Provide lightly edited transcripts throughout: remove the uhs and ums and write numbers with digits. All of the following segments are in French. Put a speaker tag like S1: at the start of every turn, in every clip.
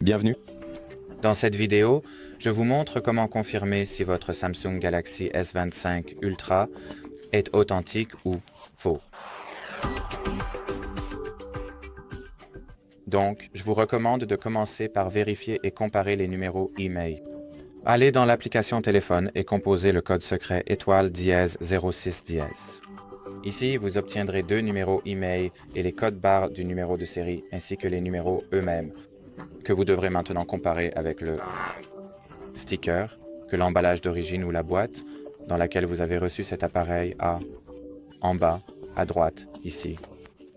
S1: Bienvenue.
S2: Dans cette vidéo, je vous montre comment confirmer si votre Samsung Galaxy S25 Ultra est authentique ou faux. Donc, je vous recommande de commencer par vérifier et comparer les numéros email. Allez dans l'application téléphone et composez le code secret étoile dièse 06 dièse. Ici, vous obtiendrez deux numéros email et les codes barres du numéro de série ainsi que les numéros eux-mêmes, que vous devrez maintenant comparer avec le sticker que l'emballage d'origine ou la boîte dans laquelle vous avez reçu cet appareil a en bas, à droite, ici.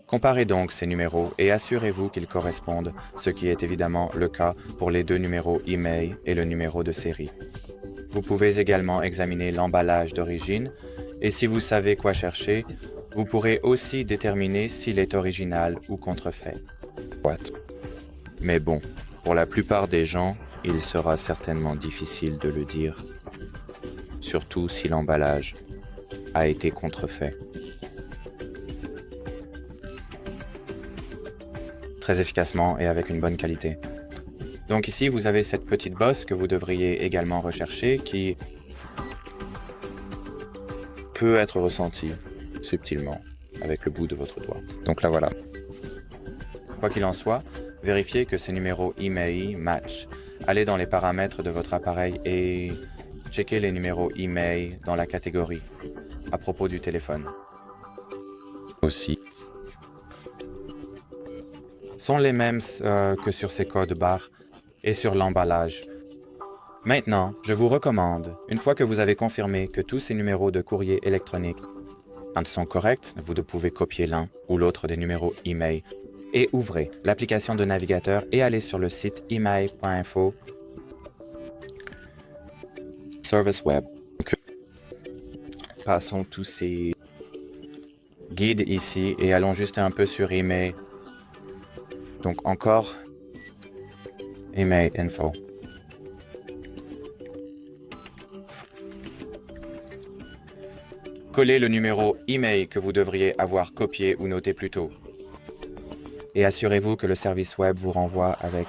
S2: Comparez donc ces numéros et assurez-vous qu'ils correspondent, ce qui est évidemment le cas pour les deux numéros email et le numéro de série. Vous pouvez également examiner l'emballage d'origine et si vous savez quoi chercher, vous pourrez aussi déterminer s'il est original ou contrefait. Mais bon, pour la plupart des gens, il sera certainement difficile de le dire, surtout si l'emballage a été contrefait. Très efficacement et avec une bonne qualité. Donc ici, vous avez cette petite bosse que vous devriez également rechercher qui peut être ressentie subtilement avec le bout de votre doigt. Donc la voilà. Quoi qu'il en soit, vérifiez que ces numéros email matchent. Allez dans les paramètres de votre appareil et checkez les numéros email dans la catégorie à propos du téléphone. Aussi. Sont les mêmes que sur ces codes barres et sur l'emballage. Maintenant, je vous recommande, une fois que vous avez confirmé que tous ces numéros de courrier électronique sont corrects, vous pouvez copier l'un ou l'autre des numéros email et ouvrez l'application de navigateur et allez sur le site email.info Service Web. Passons tous ces guides ici et allons juste un peu sur email. Donc encore email info. Collez le numéro email que vous devriez avoir copié ou noté plus tôt. Et assurez-vous que le service web vous renvoie avec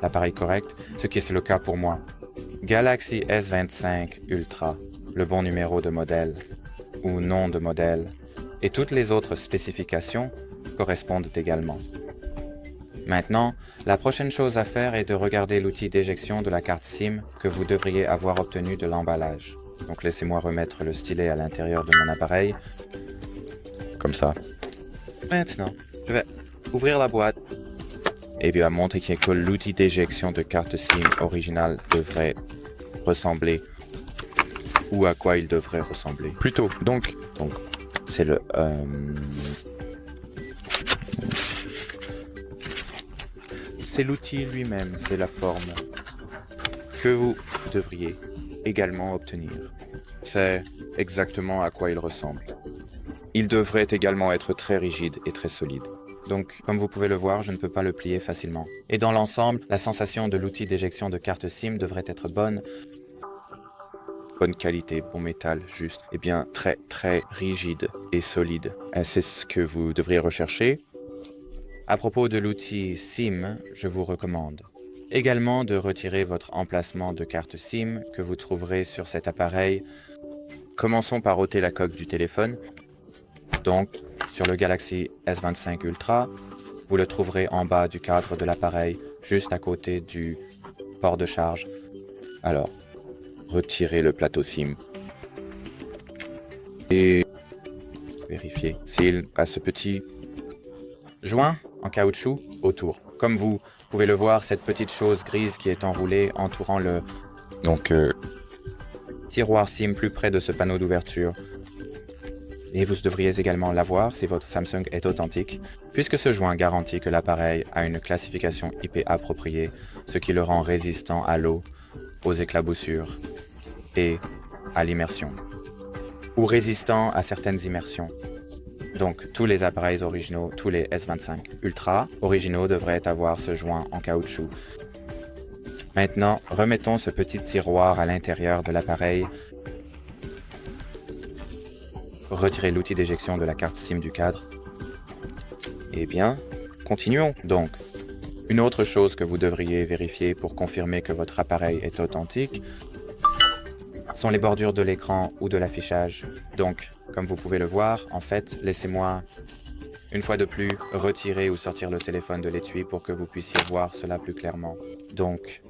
S2: l'appareil correct, ce qui est le cas pour moi. Galaxy S25 Ultra, le bon numéro de modèle ou nom de modèle, et toutes les autres spécifications correspondent également. Maintenant, la prochaine chose à faire est de regarder l'outil d'éjection de la carte SIM que vous devriez avoir obtenu de l'emballage. Donc laissez-moi remettre le stylet à l'intérieur de mon appareil. Comme ça. Maintenant, je vais ouvrir la boîte et bien montrer que l'outil d'éjection de carte SIM originale devrait ressembler ou à quoi il devrait ressembler.
S1: Plutôt, donc
S2: c'est le... C'est l'outil lui-même, c'est la forme que vous devriez également obtenir. C'est exactement à quoi il ressemble. Il devrait également être très rigide et très solide. Donc, comme vous pouvez le voir, je ne peux pas le plier facilement. Et dans l'ensemble, la sensation de l'outil d'éjection de carte SIM devrait être bonne. Bonne qualité, bon métal, juste. Et bien, très très rigide et solide. C'est ce que vous devriez rechercher. À propos de l'outil SIM, je vous recommande également de retirer votre emplacement de carte SIM que vous trouverez sur cet appareil. Commençons par ôter la coque du téléphone. Donc, sur le Galaxy S25 Ultra, vous le trouverez en bas du cadre de l'appareil, juste à côté du port de charge. Alors, retirez le plateau SIM. Et vérifiez s'il a ce petit joint en caoutchouc autour. Comme vous pouvez le voir, cette petite chose grise qui est enroulée entourant le tiroir SIM plus près de ce panneau d'ouverture. Et vous devriez également l'avoir si votre Samsung est authentique, puisque ce joint garantit que l'appareil a une classification IP appropriée, ce qui le rend résistant à l'eau, aux éclaboussures et à l'immersion, ou résistant à certaines immersions. Donc, tous les appareils originaux, tous les S25 Ultra originaux devraient avoir ce joint en caoutchouc. Maintenant, remettons ce petit tiroir à l'intérieur de l'appareil. Retirez l'outil d'éjection de la carte SIM du cadre. Eh bien, continuons donc. Une autre chose que vous devriez vérifier pour confirmer que votre appareil est authentique sont les bordures de l'écran ou de l'affichage. Donc, comme vous pouvez le voir, en fait, laissez-moi, une fois de plus, retirer ou sortir le téléphone de l'étui pour que vous puissiez voir cela plus clairement. Donc,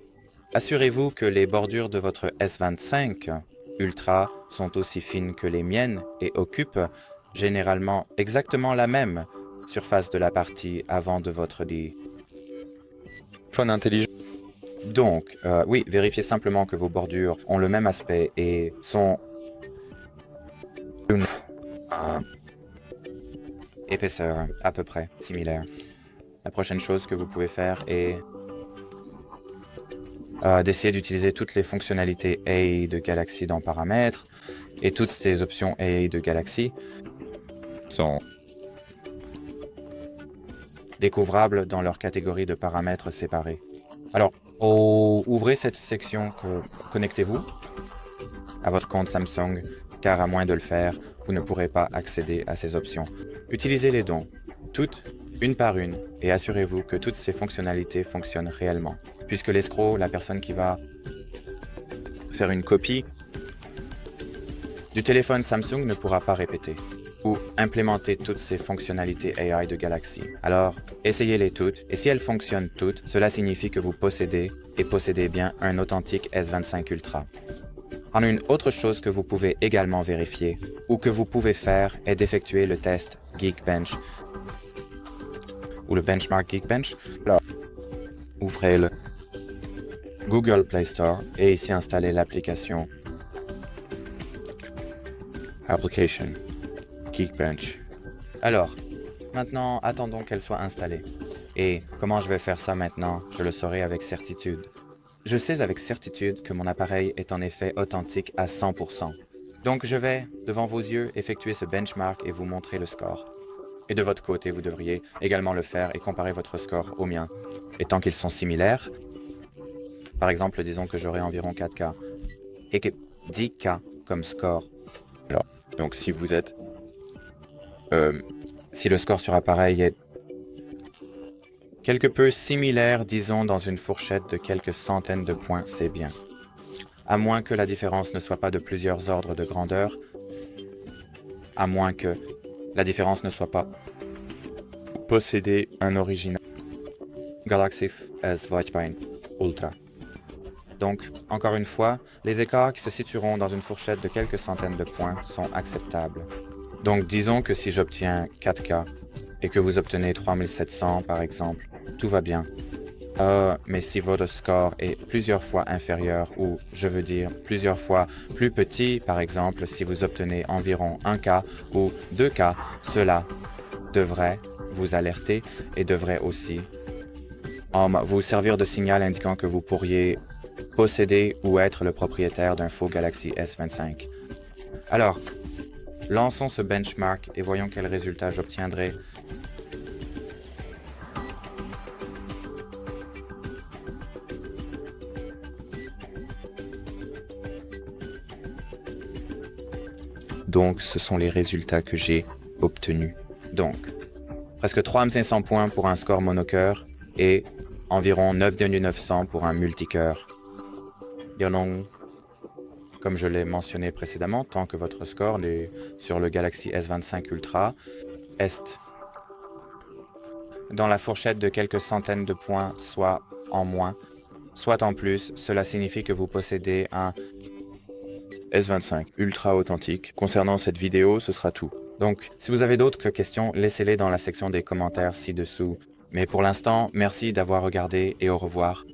S2: assurez-vous que les bordures de votre S25 Ultra sont aussi fines que les miennes et occupent généralement exactement la même surface de la partie avant de votre lit.
S1: Phone intelligent.
S2: Donc, oui, vérifiez simplement que vos bordures ont le même aspect et sont épaisseur à peu près similaire. La prochaine chose que vous pouvez faire est d'essayer d'utiliser toutes les fonctionnalités AI de Galaxy dans Paramètres et toutes ces options AI de Galaxy
S1: Sont
S2: découvrables dans leur catégorie de paramètres séparés. Alors, ouvrez cette section connectez-vous à votre compte Samsung, car à moins de le faire, vous ne pourrez pas accéder à ces options. Utilisez les dons, toutes, une par une, et assurez-vous que toutes ces fonctionnalités fonctionnent réellement. Puisque l'escroc, la personne qui va faire une copie du téléphone Samsung ne pourra pas répéter ou implémenter toutes ces fonctionnalités AI de Galaxy. Alors, essayez-les toutes, et si elles fonctionnent toutes, cela signifie que vous possédez bien un authentique S25 Ultra. Une autre chose que vous pouvez également vérifier, ou que vous pouvez faire, est d'effectuer le test Geekbench, ou le benchmark Geekbench. Alors, ouvrez le Google Play Store et ici installez l'application Application Geekbench. Alors, maintenant, attendons qu'elle soit installée. Et comment je vais faire ça maintenant, je le saurai avec certitude. Je sais avec certitude que mon appareil est en effet authentique à 100%. Donc je vais, devant vos yeux, effectuer ce benchmark et vous montrer le score. Et de votre côté, vous devriez également le faire et comparer votre score au mien. Et tant qu'ils sont similaires, par exemple, disons que j'aurai environ 4K, et que 10K comme score.
S1: alors. Donc si vous êtes
S2: Si le score sur appareil est quelque peu similaire, disons dans une fourchette de quelques centaines de points, c'est bien. À moins que la différence ne soit pas de plusieurs ordres de grandeur, à moins que la différence ne soit pas
S1: posséder un original
S2: Galaxy S25 Ultra. Donc, encore une fois, les écarts qui se situeront dans une fourchette de quelques centaines de points sont acceptables. Donc, disons que si j'obtiens 4K et que vous obtenez 3700 par exemple, tout va bien. Mais si votre score est plusieurs fois inférieur, ou je veux dire plusieurs fois plus petit, par exemple si vous obtenez environ 1K ou 2K, cela devrait vous alerter et devrait aussi vous servir de signal indiquant que vous pourriez posséder ou être le propriétaire d'un faux Galaxy S25. Alors, lançons ce benchmark et voyons quel résultat j'obtiendrai. Donc, ce sont les résultats que j'ai obtenus. Donc, presque 3500 points pour un score monocœur et environ 9900 pour un multicœur. Donc, comme je l'ai mentionné précédemment, tant que votre score est sur le Galaxy S25 Ultra est dans la fourchette de quelques centaines de points, soit en moins, soit en plus, cela signifie que vous possédez un
S1: S25 ultra authentique. Concernant cette vidéo, ce sera tout.
S2: Donc, si vous avez d'autres questions, laissez-les dans la section des commentaires ci-dessous. Mais pour l'instant, merci d'avoir regardé et au revoir.